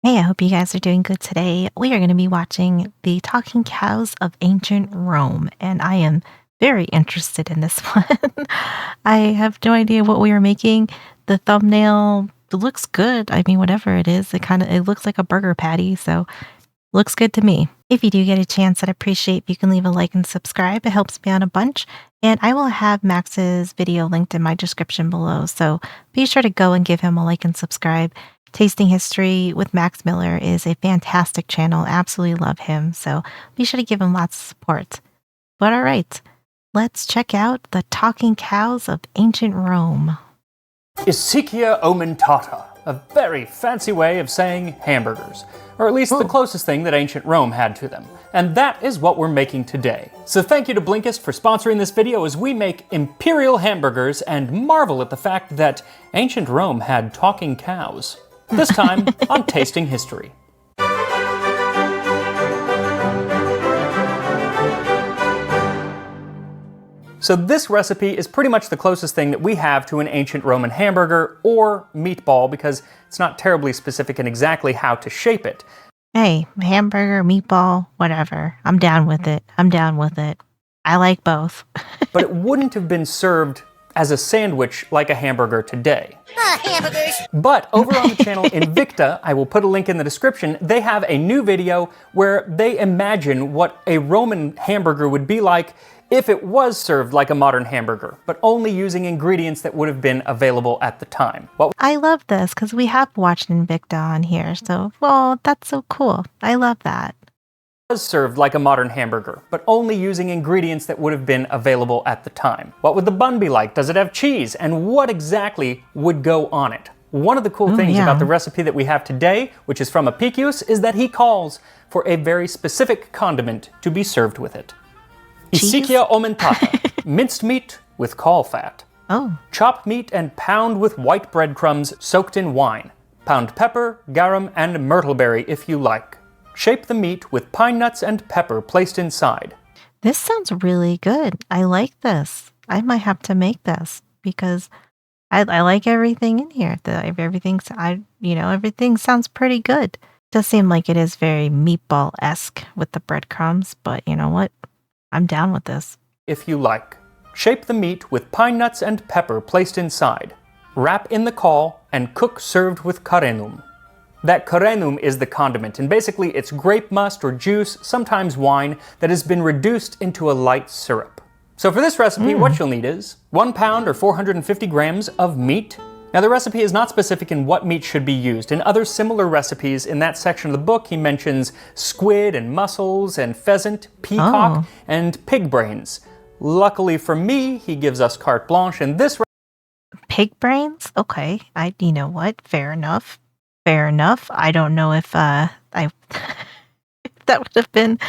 Hey, I hope you guys are doing good today. We are going to be watching The Talking Cows of Ancient Rome, and I am very interested in this one. I have no idea what we are making. The thumbnail looks good. I mean, whatever it is, it looks like a burger patty, so looks good to me. If you do get a chance, I'd appreciate if you can leave a like and subscribe. It helps me out a bunch. And I will have Max's video linked in my description below, so be sure to go and give him a like and subscribe. Tasting History with Max Miller is a fantastic channel. Absolutely love him. So be sure to give him lots of support. But all right, let's check out the Talking Cows of Ancient Rome. Isicia aumentata, a very fancy way of saying hamburgers, or at least the closest thing that ancient Rome had to them. And that is what we're making today. So thank you to Blinkist for sponsoring this video as we make imperial hamburgers and marvel at the fact that ancient Rome had talking cows. This time on Tasting History. So this recipe is pretty much the closest thing that we have to an ancient Roman hamburger or meatball because it's not terribly specific in exactly how to shape it. Hey, hamburger, meatball, whatever. I'm down with it. I like both. But it wouldn't have been served as a sandwich like a hamburger today. Hamburgers! But over on the channel Invicta, I will put a link in the description, they have a new video where they imagine what a Roman hamburger would be like if it was served like a modern hamburger, but only using ingredients that would have been available at the time. I love this because we have watched Invicta on here, so, well, that's so cool. I love that. Was served like a modern hamburger, but only using ingredients that would have been available at the time. What would the bun be like? Does it have cheese? And what exactly would go on it? One of the cool things about the recipe that we have today, which is from Apicius, is that he calls for a very specific condiment to be served with it. Isicia aumentata, minced meat with caul fat. Oh. Chop meat and pound with white breadcrumbs soaked in wine. Pound pepper, garum, and myrtleberry if you like. Shape the meat with pine nuts and pepper placed inside. This sounds really good. I like this. I might have to make this because I like everything in here. Everything sounds pretty good. Does seem like it is very meatball-esque with the breadcrumbs, but you know what? I'm down with this. If you like. Shape the meat with pine nuts and pepper placed inside. Wrap in the caul and cook served with carenum. That carenum is the condiment, and basically it's grape must or juice, sometimes wine, that has been reduced into a light syrup. So for this recipe, what you'll need is 1 pound or 450 grams of meat. Now the recipe is not specific in what meat should be used. In other similar recipes in that section of the book, he mentions squid and mussels and pheasant, peacock, and pig brains. Luckily for me, he gives us carte blanche in this Pig brains? Okay. You know what? Fair enough. I don't know if if that would have been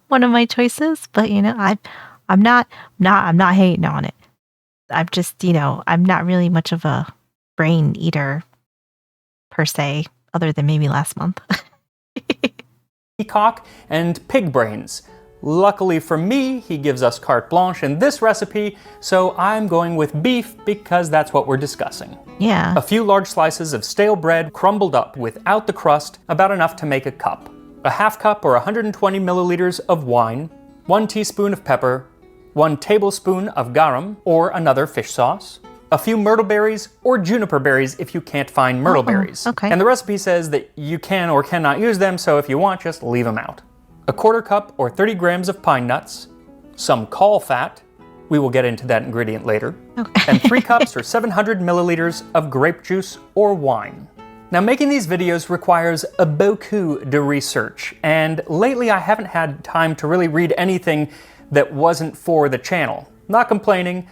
one of my choices, but I'm not hating on it. I'm just, I'm not really much of a brain eater per se, other than maybe last month. peacock and pig brains. Luckily for me, he gives us carte blanche in this recipe, so I'm going with beef because that's what we're discussing. Yeah. A few large slices of stale bread crumbled up without the crust, about enough to make a cup. A half cup or 120 milliliters of wine, 1 teaspoon of pepper, 1 tablespoon of garum or another fish sauce, a few myrtle berries or juniper berries if you can't find myrtle berries. Okay. And the recipe says that you can or cannot use them, so if you want, just leave them out. A quarter cup or 30 grams of pine nuts, some caul fat, we will get into that ingredient later, and 3 cups or 700 milliliters of grape juice or wine. Now making these videos requires a beaucoup de research, and lately I haven't had time to really read anything that wasn't for the channel. Not complaining,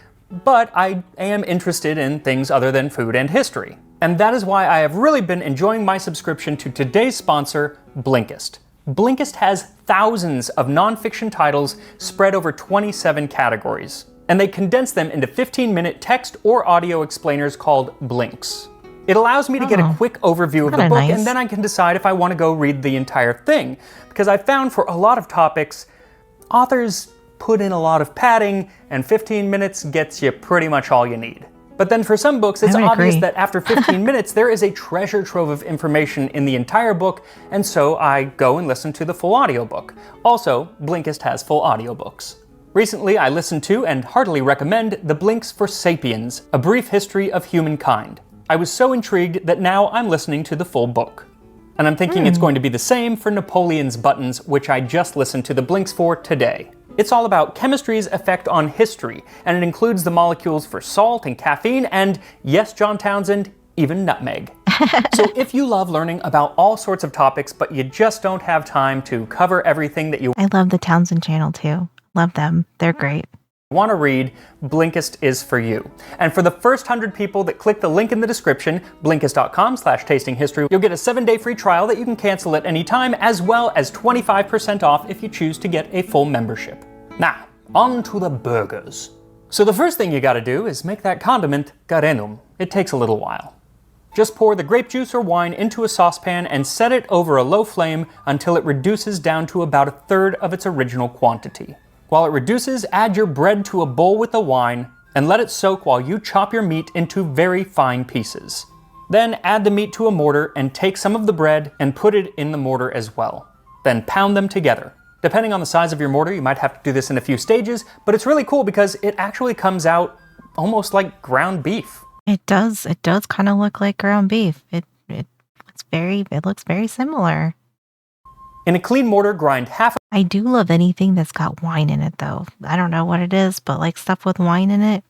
but I am interested in things other than food and history. And that is why I have really been enjoying my subscription to today's sponsor, Blinkist. Blinkist has thousands of nonfiction titles spread over 27 categories, and they condense them into 15-minute text or audio explainers called Blinks. It allows me to get a quick overview of the book, and then I can decide if I want to go read the entire thing, because I found for a lot of topics, authors put in a lot of padding, and 15 minutes gets you pretty much all you need. But then for some books, it's I would obvious agree. that after 15 minutes, there is a treasure trove of information in the entire book, and so I go and listen to the full audiobook. Also, Blinkist has full audiobooks. Recently, I listened to and heartily recommend The Blinks for Sapiens, A Brief History of Humankind. I was so intrigued that now I'm listening to the full book. And I'm thinking it's going to be the same for Napoleon's Buttons, which I just listened to the Blinks for today. It's all about chemistry's effect on history, and it includes the molecules for salt and caffeine and, yes, John Townsend, even nutmeg. So if you love learning about all sorts of topics, but you just don't have time to cover everything that you I love the Townsend channel too. Love them. They're great. want to read, Blinkist is for you. And for the first 100 people that click the link in the description, blinkist.com/tastinghistory, you'll get a 7-day free trial that you can cancel at any time, as well as 25% off if you choose to get a full membership. Now, on to the burgers. So the first thing you gotta do is make that condiment garenum. It takes a little while. Just pour the grape juice or wine into a saucepan and set it over a low flame until it reduces down to about 1/3 of its original quantity. While it reduces, add your bread to a bowl with the wine and let it soak while you chop your meat into very fine pieces. Then add the meat to a mortar and take some of the bread and put it in the mortar as well. Then pound them together. Depending on the size of your mortar, you might have to do this in a few stages, but it's really cool because it actually comes out almost like ground beef. It does kind of look like ground beef. It looks very similar. In a clean mortar, grind half I do love anything that's got wine in it though. I don't know what it is, but like stuff with wine in it,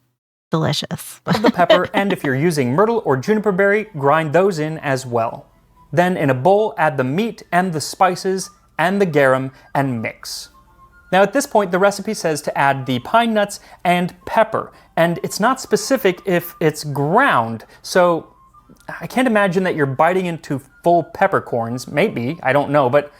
delicious. of the pepper, and if you're using myrtle or juniper berry, grind those in as well. Then in a bowl, add the meat and the spices and the garum and mix. Now at this point, the recipe says to add the pine nuts and pepper, and it's not specific if it's ground, so I can't imagine that you're biting into full peppercorns. Maybe, I don't know, but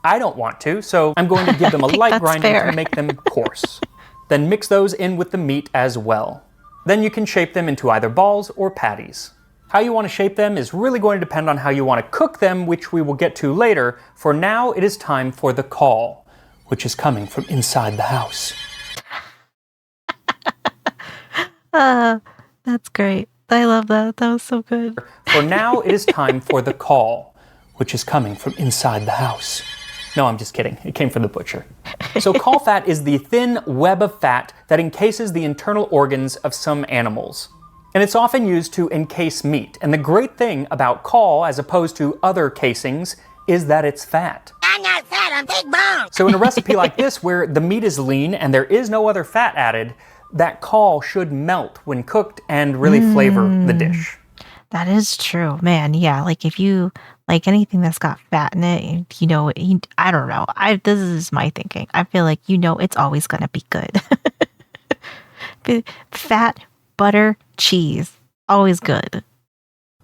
I don't want to, so I'm going to give them a light that's grinding fair. to make them coarse. Then mix those in with the meat as well. Then you can shape them into either balls or patties. How you want to shape them is really going to depend on how you want to cook them, which we will get to later. For now, it is time for the call, which is coming from inside the house. That's great. I love that. That was so good. For now, it is time for the call, which is coming from inside the house. No, I'm just kidding. It came from the butcher. So caul fat is the thin web of fat that encases the internal organs of some animals. And it's often used to encase meat. And the great thing about caul, as opposed to other casings, is that it's fat. I'm not fat, I'm big bone. So in a recipe like this, where the meat is lean and there is no other fat added, that caul should melt when cooked and really flavor the dish. That is true, man. Yeah, like if you like anything that's got fat in it, I don't know. This is my thinking. I feel like it's always gonna be good. Fat, butter, cheese, always good.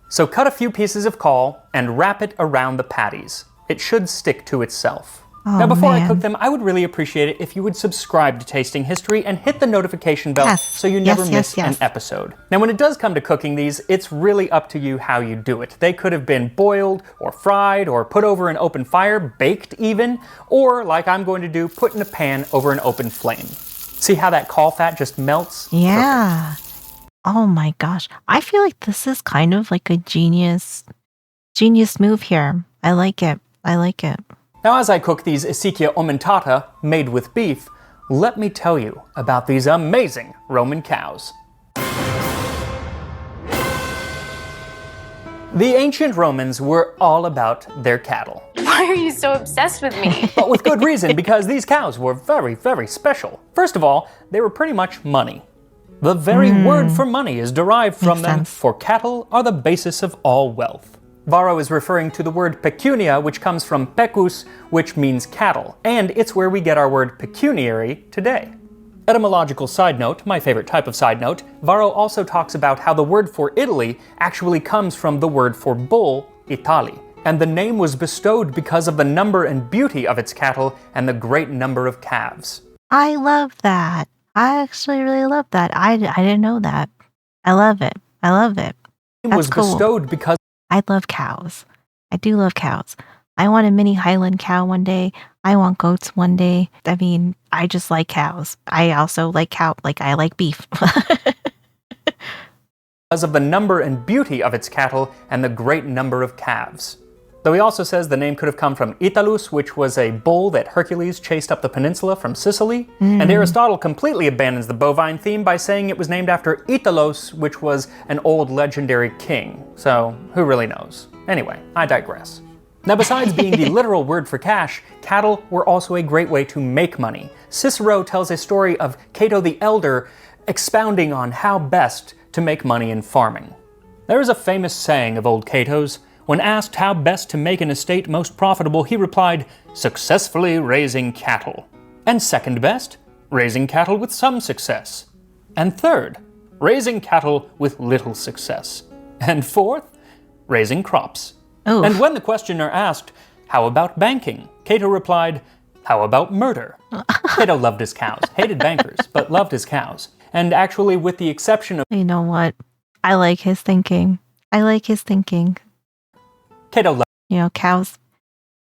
So cut a few pieces of caul and wrap it around the patties. It should stick to itself. Oh, Now before I man. cook them, I would really appreciate it if you would subscribe to Tasting History and hit the notification bell Yes. so you never Yes, miss yes, yes. an episode. Now when it does come to cooking these, it's really up to you how you do it. They could have been boiled or fried or put over an open fire, baked even, or like I'm going to do, put in a pan over an open flame. See how that caul fat just melts? Yeah. Oh my gosh. I feel like this is kind of like a genius move here. I like it. Now as I cook these acequia aumentata made with beef, let me tell you about these amazing Roman cows. The ancient Romans were all about their cattle. Why are you so obsessed with me? But with good reason, because these cows were very, very special. First of all, they were pretty much money. The very word for money is derived from Makes them, sense. for cattle are the basis of all wealth. Varro is referring to the word pecunia, which comes from pecus, which means cattle, and it's where we get our word pecuniary today. Etymological side note, my favorite type of side note, Varro also talks about how the word for Italy actually comes from the word for bull, Itali, and the name was bestowed because of the number and beauty of its cattle and the great number of calves. I love that. I actually really love that. I didn't know that. I love it. It was That's cool. bestowed because I love cows. I do love cows. I want a mini Highland cow one day. I want goats one day. I mean, I just like cows. I also like I like beef. because of the number and beauty of its cattle and the great number of calves. Though he also says the name could have come from Italus, which was a bull that Hercules chased up the peninsula from Sicily, and Aristotle completely abandons the bovine theme by saying it was named after Italos, which was an old legendary king. So, who really knows? Anyway, I digress. Now, besides being the literal word for cash, cattle were also a great way to make money. Cicero tells a story of Cato the Elder expounding on how best to make money in farming. There is a famous saying of old Cato's. When asked how best to make an estate most profitable, he replied, "Successfully raising cattle." And second best, raising cattle with some success. And third, raising cattle with little success. And fourth, raising crops. Oh. And when the questioner asked, "How about banking?" Cato replied, "How about murder?" Cato loved his cows, hated bankers, but loved his cows. And actually, with the exception of... You know what? I like his thinking. Cato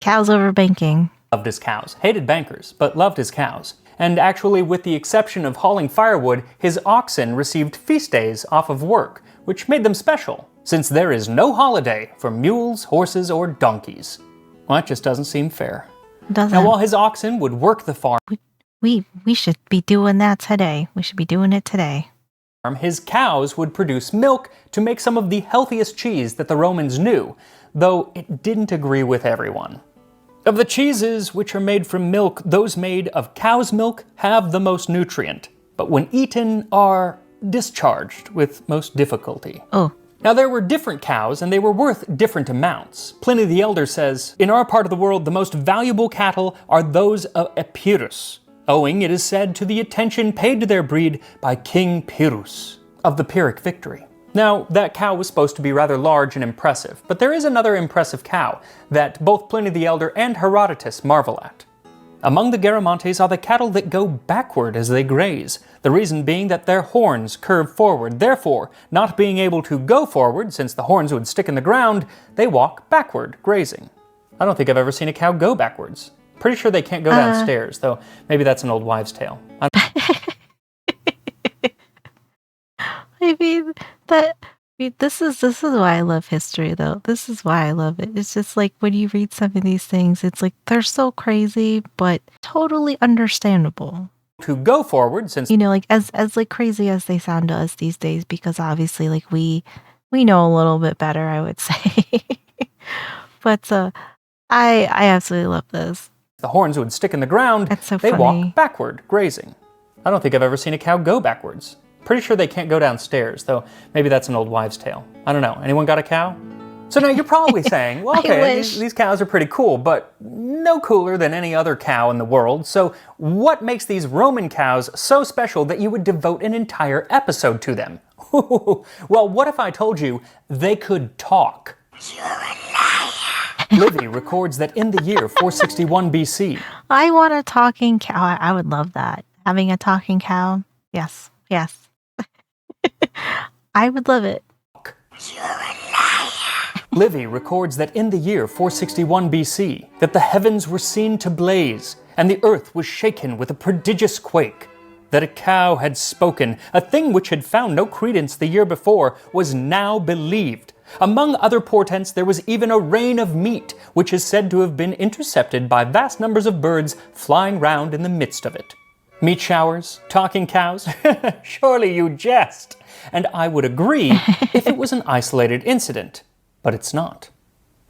Cows over banking. loved his cows, hated bankers, but loved his cows. And actually, with the exception of hauling firewood, his oxen received feast days off of work, which made them special, since there is no holiday for mules, horses, or donkeys. Well, that just doesn't seem fair. Doesn't. Now, while his oxen would work the farm, We should be doing that today. We should be doing it today. his cows would produce milk to make some of the healthiest cheese that the Romans knew, though it didn't agree with everyone. Of the cheeses which are made from milk, those made of cow's milk have the most nutrient, but when eaten are discharged with most difficulty. Oh. Now, there were different cows, and they were worth different amounts. Pliny the Elder says, "In our part of the world, the most valuable cattle are those of Epirus, owing, it is said, to the attention paid to their breed by King Pyrrhus of the Pyrrhic victory." Now, that cow was supposed to be rather large and impressive, but there is another impressive cow that both Pliny the Elder and Herodotus marvel at. Among the Garamantes are the cattle that go backward as they graze, the reason being that their horns curve forward. Therefore, not being able to go forward, since the horns would stick in the ground, they walk backward, grazing. I don't think I've ever seen a cow go backwards. Pretty sure they can't go downstairs, though maybe that's an old wives' tale. This is why I love history, though. This is why I love it. It's just like when you read some of these things, it's like they're so crazy, but totally understandable. To go forward, since Like as like crazy as they sound to us these days, because obviously like we know a little bit better, I would say. But I absolutely love this. the horns would stick in the ground, That's so they funny. walk backward, grazing. I don't think I've ever seen a cow go backwards. Pretty sure they can't go downstairs, though maybe that's an old wives' tale. I don't know. Anyone got a cow? So now you're probably saying, well, okay, these cows are pretty cool, but no cooler than any other cow in the world. So what makes these Roman cows so special that you would devote an entire episode to them? Well, what if I told you they could talk? You're a liar. Livy records that in the year 461 BC, I want a talking cow. I would love that. Having a talking cow. Yes. I would love it. You're a liar. Livy records that in the year 461 BC, that the heavens were seen to blaze, and the earth was shaken with a prodigious quake. That a cow had spoken, a thing which had found no credence the year before, was now believed. Among other portents, there was even a rain of meat, which is said to have been intercepted by vast numbers of birds flying round in the midst of it. Meat showers, talking cows? Surely you jest. And I would agree if it was an isolated incident, but it's not.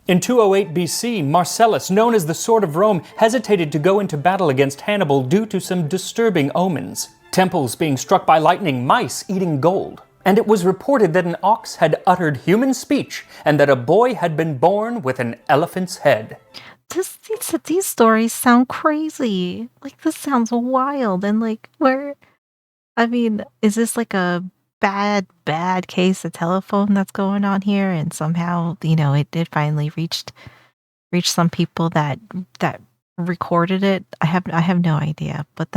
In 208 BC, Marcellus, known as the Sword of Rome, hesitated to go into battle against Hannibal due to some disturbing omens. Temples being struck by lightning, mice eating gold. And it was reported that an ox had uttered human speech and that a boy had been born with an elephant's head. These stories sound crazy. Like, this sounds wild. And like, is this like a bad case of telephone that's going on here? And somehow, it did finally reach some people that recorded it. I have no idea. But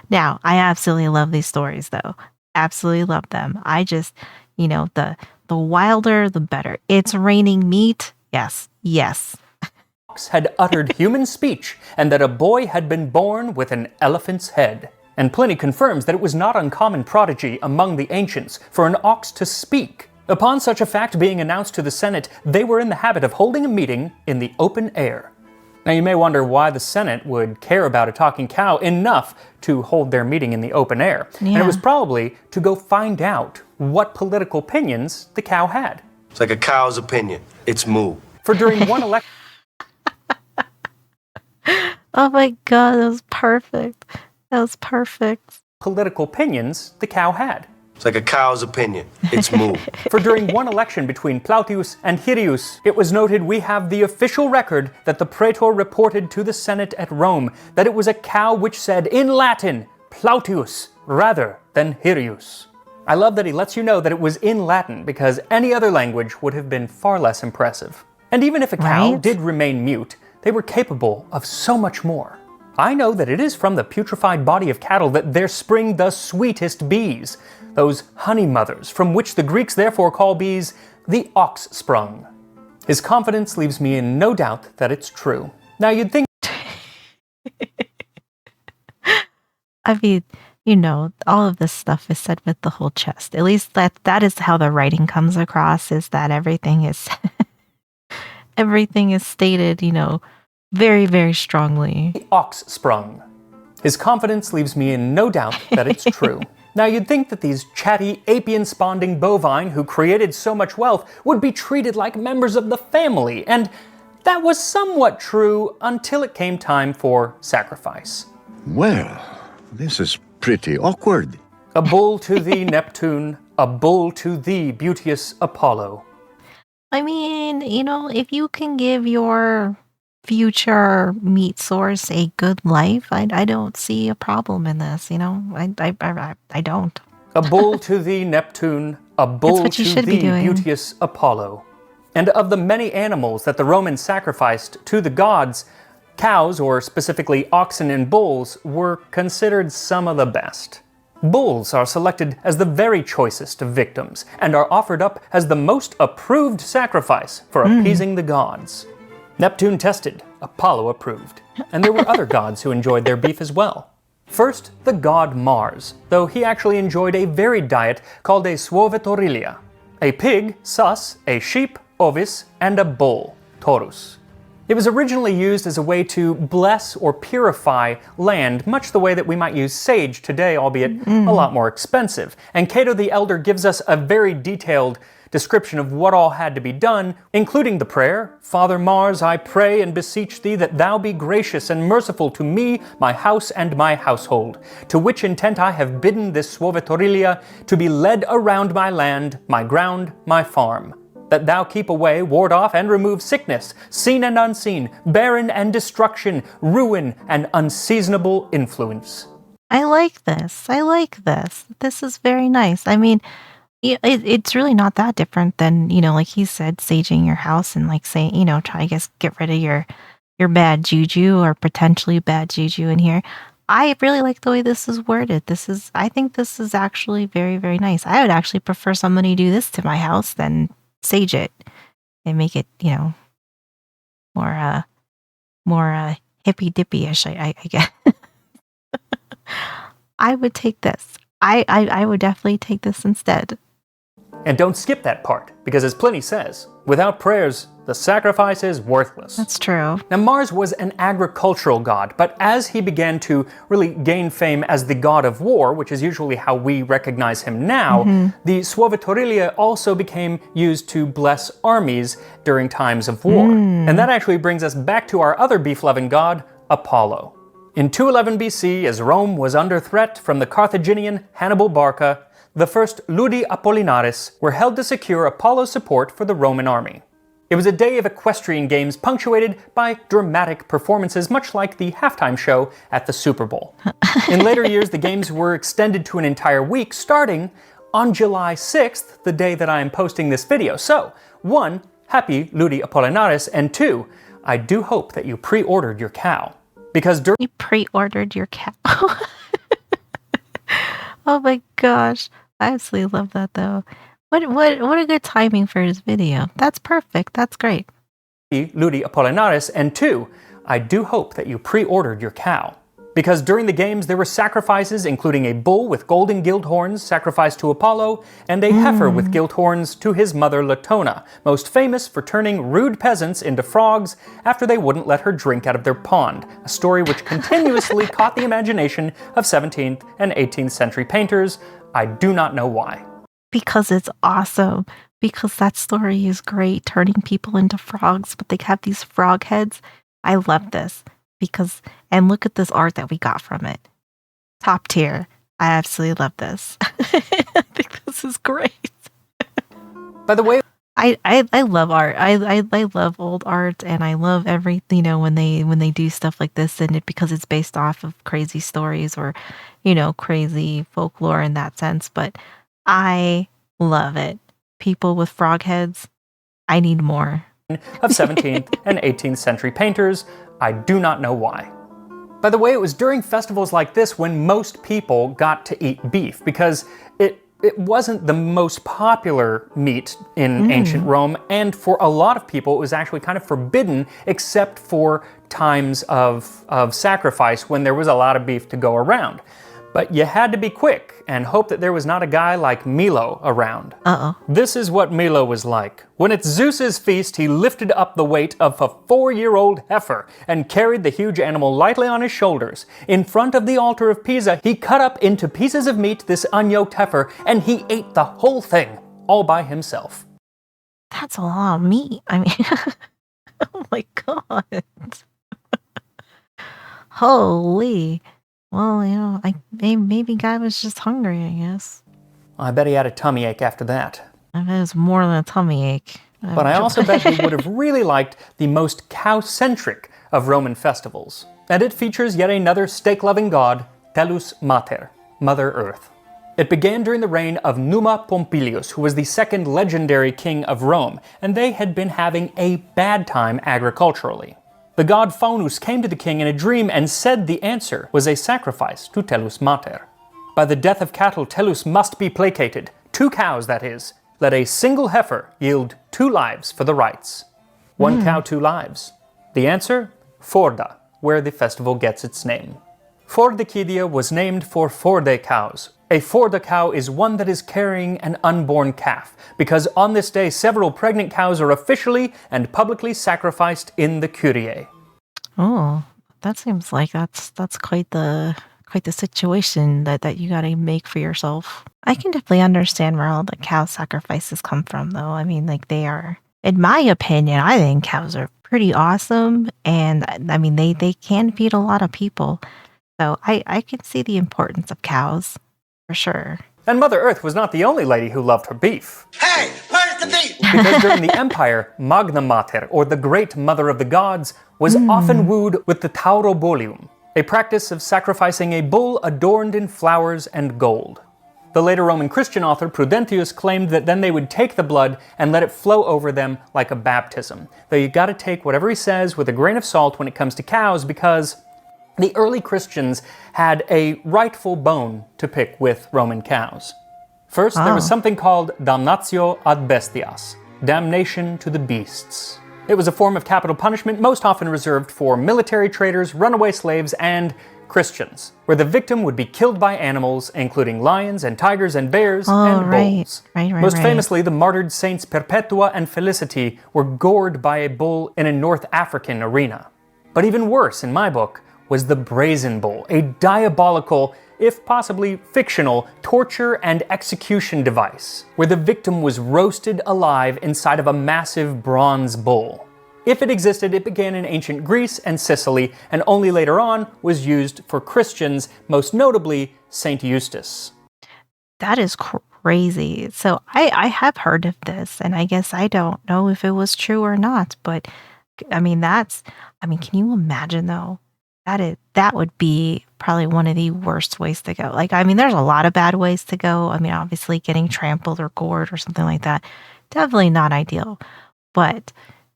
now, I absolutely love these stories, though. Absolutely love them. I just, the wilder, the better. It's raining meat. Yes. Had uttered human speech, and that a boy had been born with an elephant's head. And Pliny confirms that it was not uncommon prodigy among the ancients for an ox to speak. Upon such a fact being announced to the Senate, they were in the habit of holding a meeting in the open air. Now you may wonder why the Senate would care about a talking cow enough to hold their meeting in the open air. Yeah. And it was probably to go find out what political opinions the cow had. It's like a cow's opinion. It's moo. For during one election... Oh my god, that was perfect. That was perfect. Political opinions the cow had. It's like a cow's opinion. It's moo. For during one election between Plautius and Hyrieus, it was noted we have the official record that the praetor reported to the Senate at Rome that it was a cow which said in Latin, Plautius, rather than Hyrieus. I love that he lets you know that it was in Latin because any other language would have been far less impressive. And even if a cow did remain mute, they were capable of so much more. I know that it is from the putrefied body of cattle that there spring the sweetest bees, those honey mothers, from which the Greeks therefore call bees the ox sprung. His confidence leaves me in no doubt that it's true. Now you'd think... I mean, you know, all of this stuff is said with the whole chest. At least that is how the writing comes across, is that everything is everything is stated, you know, very, very strongly. The ox sprung. His confidence leaves me in no doubt that it's true. Now you'd think that these chatty, apian-spawning bovine who created so much wealth would be treated like members of the family, and that was somewhat true until it came time for sacrifice. Well, this is pretty awkward. A bull to thee, Neptune, a bull to thee, beauteous Apollo. I mean, you know, if you can give your future meat source a good life, I don't see a problem in this, you know? I don't. A bull to thee, Neptune, a bull to thee, beauteous Apollo. And of the many animals that the Romans sacrificed to the gods, cows, or specifically oxen and bulls, were considered some of the best. Bulls are selected as the very choicest of victims, and are offered up as the most approved sacrifice for appeasing the gods. Neptune tested, Apollo approved, and there were other gods who enjoyed their beef as well. First, the god Mars, though he actually enjoyed a varied diet called a suovetorilia. A pig, sus, a sheep, ovis, and a bull, taurus. It was originally used as a way to bless or purify land, much the way that we might use sage today, albeit a lot more expensive. And Cato the Elder gives us a very detailed description of what all had to be done, including the prayer, Father Mars, I pray and beseech thee that thou be gracious and merciful to me, my house, and my household, to which intent I have bidden this suovetorilia to be led around my land, my ground, my farm. That thou keep away, ward off, and remove sickness, seen and unseen, barren and destruction, ruin and unseasonable influence. I like this. I like this. This is very nice. I mean, it's really not that different than, you know, like he said, saging your house and like saying, you know, try to get rid of your bad juju or potentially bad juju in here. I really like the way this is worded. I think this is actually very, very nice. I would actually prefer somebody do this to my house than sage it and make it, you know, more hippy dippy-ish, I guess. I would take this. I would definitely take this instead. And don't skip that part, because as Pliny says, without prayers, the sacrifice is worthless. That's true. Now Mars was an agricultural god, but as he began to really gain fame as the god of war, which is usually how we recognize him now, the suovetorilia also became used to bless armies during times of war. And that actually brings us back to our other beef-loving god, Apollo. In 211 BC, as Rome was under threat from the Carthaginian Hannibal Barca, the first Ludi Apollinaris were held to secure Apollo's support for the Roman army. It was a day of equestrian games punctuated by dramatic performances, much like the halftime show at the Super Bowl. In later years, the games were extended to an entire week, starting on July 6th, the day that I am posting this video. So, 1, happy Ludi Apollinaris, and 2, I do hope that you pre-ordered your cow. Because during... You pre-ordered your cow. Oh my gosh. I absolutely love that though. What a good timing for his video. That's perfect. That's great. Ludi Apollinaris, and 2, I do hope that you pre-ordered your cow. Because during the games there were sacrifices, including a bull with golden gilt horns sacrificed to Apollo, and a heifer with gilt horns to his mother Latona, most famous for turning rude peasants into frogs after they wouldn't let her drink out of their pond, a story which continuously caught the imagination of 17th and 18th century painters. I do not know why. Because it's awesome. Because that story is great, turning people into frogs, but they have these frog heads. I love this. And look at this art that we got from it. Top tier. I absolutely love this. I think this is great. By the way, I love art. I love old art, and I love when they do stuff like this, and because it's based off of crazy stories or, crazy folklore in that sense. But I love it. People with frog heads. I need more. Of 17th and 18th century painters, I do not know why. By the way, it was during festivals like this when most people got to eat beef, because it wasn't the most popular meat in ancient Rome, and for a lot of people it was actually kind of forbidden except for times of sacrifice when there was a lot of beef to go around. But you had to be quick and hope that there was not a guy like Milo around. This is what Milo was like. When it's Zeus's feast, he lifted up the weight of a 4-year-old heifer and carried the huge animal lightly on his shoulders. In front of the altar of Pisa, he cut up into pieces of meat this unyoked heifer, and he ate the whole thing, all by himself. That's a lot of meat. I mean, oh my God. Holy. Well, maybe guy was just hungry, I guess. I bet he had a tummy ache after that. I bet it was more than a tummy ache. But I also bet he would have really liked the most cow-centric of Roman festivals. And it features yet another steak-loving god, Tellus Mater, Mother Earth. It began during the reign of Numa Pompilius, who was the second legendary king of Rome, and they had been having a bad time agriculturally. The god Faunus came to the king in a dream and said the answer was a sacrifice to Tellus Mater. By the death of cattle, Tellus must be placated. 2 cows, that is. Let a single heifer yield 2 lives for the rites. 1 cow, 2 lives. The answer? Forda, where the festival gets its name. Fordekidia was named for Forde cows. A Forda cow is one that is carrying an unborn calf, because on this day several pregnant cows are officially and publicly sacrificed in the Curie. Oh, that seems like that's quite the situation that you gotta make for yourself. I can definitely understand where all the cow sacrifices come from, though. I mean, like, they are, in my opinion, I think cows are pretty awesome, and I mean they can feed a lot of people. So I can see the importance of cows. For sure. And Mother Earth was not the only lady who loved her beef. Hey, where's the beef? Because during the Empire, Magna Mater, or the Great Mother of the Gods, was often wooed with the taurobolium, a practice of sacrificing a bull adorned in flowers and gold. The later Roman Christian author Prudentius claimed that then they would take the blood and let it flow over them like a baptism. Though you gotta take whatever he says with a grain of salt when it comes to cows, because the early Christians had a rightful bone to pick with Roman cows. First, there was something called damnatio ad bestias, damnation to the beasts. It was a form of capital punishment most often reserved for military traitors, runaway slaves, and Christians, where the victim would be killed by animals, including lions and tigers and bears and bulls. Most famously, the martyred saints Perpetua and Felicity were gored by a bull in a North African arena. But even worse, in my book, was the brazen bull, a diabolical, if possibly fictional, torture and execution device, where the victim was roasted alive inside of a massive bronze bull. If it existed, it began in ancient Greece and Sicily, and only later on was used for Christians, most notably Saint Eustace. That is crazy. So I have heard of this, and I guess I don't know if it was true or not, but I mean, can you imagine though? That would be probably one of the worst ways to go. Like, I mean, there's a lot of bad ways to go. I mean, obviously getting trampled or gored or something like that, definitely not ideal. But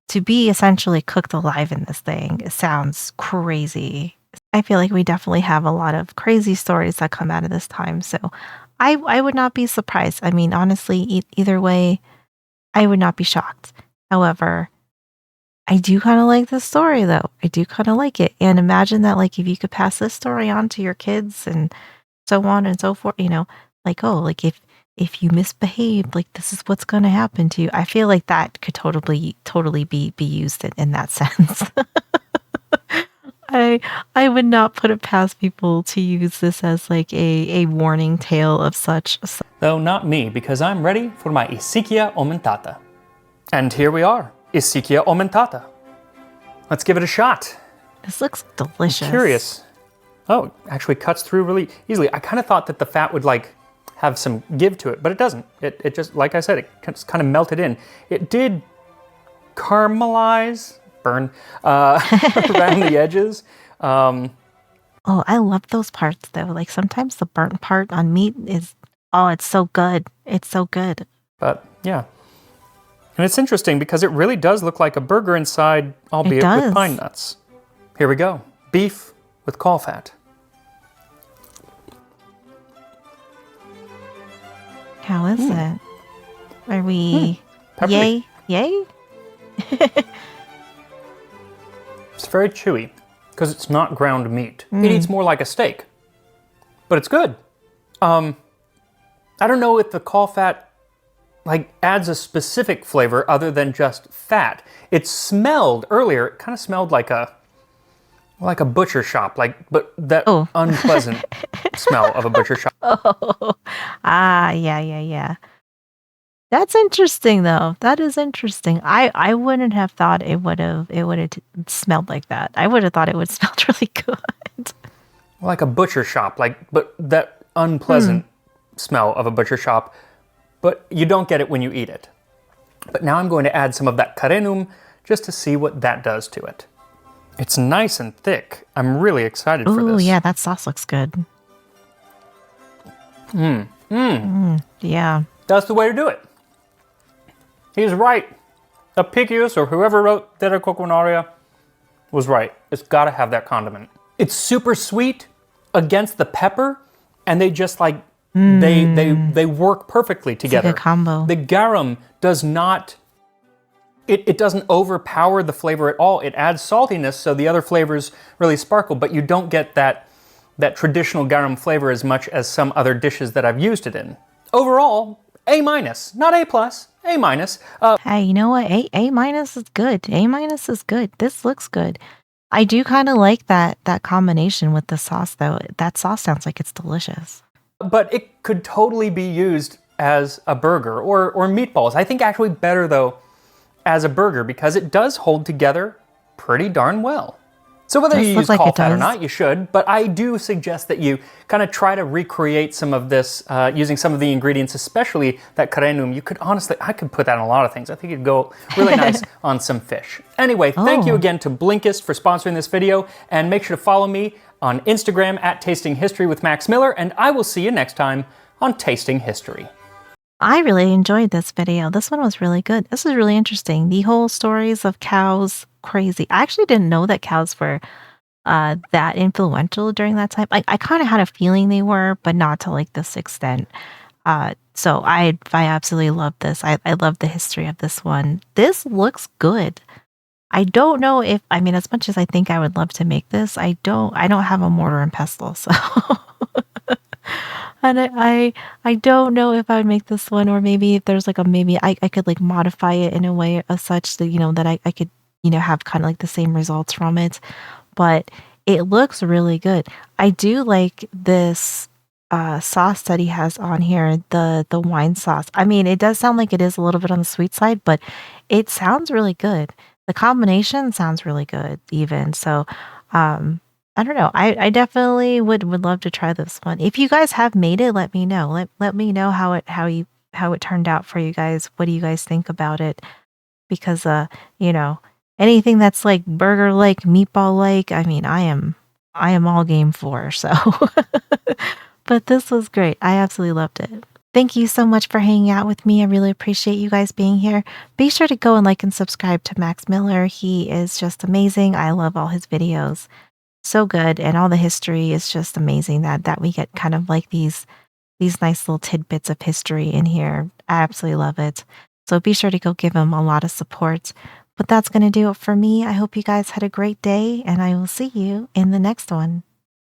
to be essentially cooked alive in this thing, it sounds crazy. I feel like we definitely have a lot of crazy stories that come out of this time. So I would not be surprised. I mean, honestly, either way, I would not be shocked. However, I do kind of like this story though. I do kind of like it. And imagine that like if you could pass this story on to your kids and so on and so forth, like oh, like if you misbehave, like this is what's going to happen to you. I feel like that could totally be used in that sense. I would not put it past people to use this as like a warning tale of such. Though not me, because I'm ready for my Isikia aumentata. And here we are, Isikia aumentata. Let's give it a shot. This looks delicious. I'm curious. Oh, it actually cuts through really easily. I kind of thought that the fat would like have some give to it, but it doesn't. It just, like I said, it just kind of melted in. It did caramelize, burn, around the edges. Oh, I love those parts though. Like sometimes the burnt part on meat is, oh, it's so good. It's so good. But yeah. And it's interesting because it really does look like a burger inside, albeit with pine nuts. Here we go. Beef with caul fat. How is it? Are we Peppery. yay? It's very chewy because it's not ground meat. It eats more like a steak, but it's good. I don't know if the caul fat like adds a specific flavor other than just fat. It smelled earlier. It kind of smelled like a butcher shop, but that unpleasant smell of a butcher shop. Yeah. That's interesting though. That is interesting. I wouldn't have thought it would have smelled like that. I would have thought it would smell really good. Like a butcher shop, but that unpleasant smell of a butcher shop, but you don't get it when you eat it. But now I'm going to add some of that carenum just to see what that does to it. It's nice and thick. I'm really excited for this. Oh yeah, that sauce looks good. Yeah. That's the way to do it. He's right. Apicius, or whoever wrote Terra Coquinaria, was right. It's got to have that condiment. It's super sweet against the pepper, and they just like they work perfectly together. It's like a combo. The garum does not. It doesn't overpower the flavor at all. It adds saltiness, so the other flavors really sparkle, but you don't get that traditional garum flavor as much as some other dishes that I've used it in. Overall, A-, not A+, A-. Hey, you know what? A- is good. A- is good. This looks good. I do kind of like that combination with the sauce though. That sauce sounds like it's delicious. But it could totally be used as a burger or meatballs. I think actually better though as a burger because it does hold together pretty darn well. So whether you use caul fat or not, you should, but I do suggest that you kind of try to recreate some of this using some of the ingredients, especially that carenum. You could honestly, I could put that on a lot of things. I think it'd go really nice on some fish. Anyway, thank you again to Blinkist for sponsoring this video, and make sure to follow me on Instagram at Tasting History with Max Miller, and I will see you next time on Tasting History. I really enjoyed this video. This one was really good. This is really interesting. The whole stories of cows, crazy. I actually didn't know that cows were that influential during that time. I kind of had a feeling they were, but not to like this extent. So I absolutely love this. I love the history of this one. This looks good. I don't know if, I mean, as much as I think I would love to make this, I don't have a mortar and pestle, so and I don't know if I would make this one, or maybe if there's like maybe I could like modify it in a way as such that, that I could, have kind of like the same results from it. But it looks really good. I do like this sauce that he has on here, the wine sauce. I mean, it does sound like it is a little bit on the sweet side, but it sounds really good. The combination sounds really good even. So, I don't know. I definitely would love to try this one. If you guys have made it, let me know. Let me know how it turned out for you guys. What do you guys think about it? Because anything that's like burger like, meatball like, I mean, I am all game for. So but this was great. I absolutely loved it. Thank you so much for hanging out with me. I really appreciate you guys being here. Be sure to go and like and subscribe to Max Miller. He is just amazing. I love all his videos. So good, and all the history is just amazing that we get kind of like these nice little tidbits of history in here. I absolutely love it. So be sure to go give him a lot of support. But that's going to do it for me. I hope you guys had a great day, and I will see you in the next one.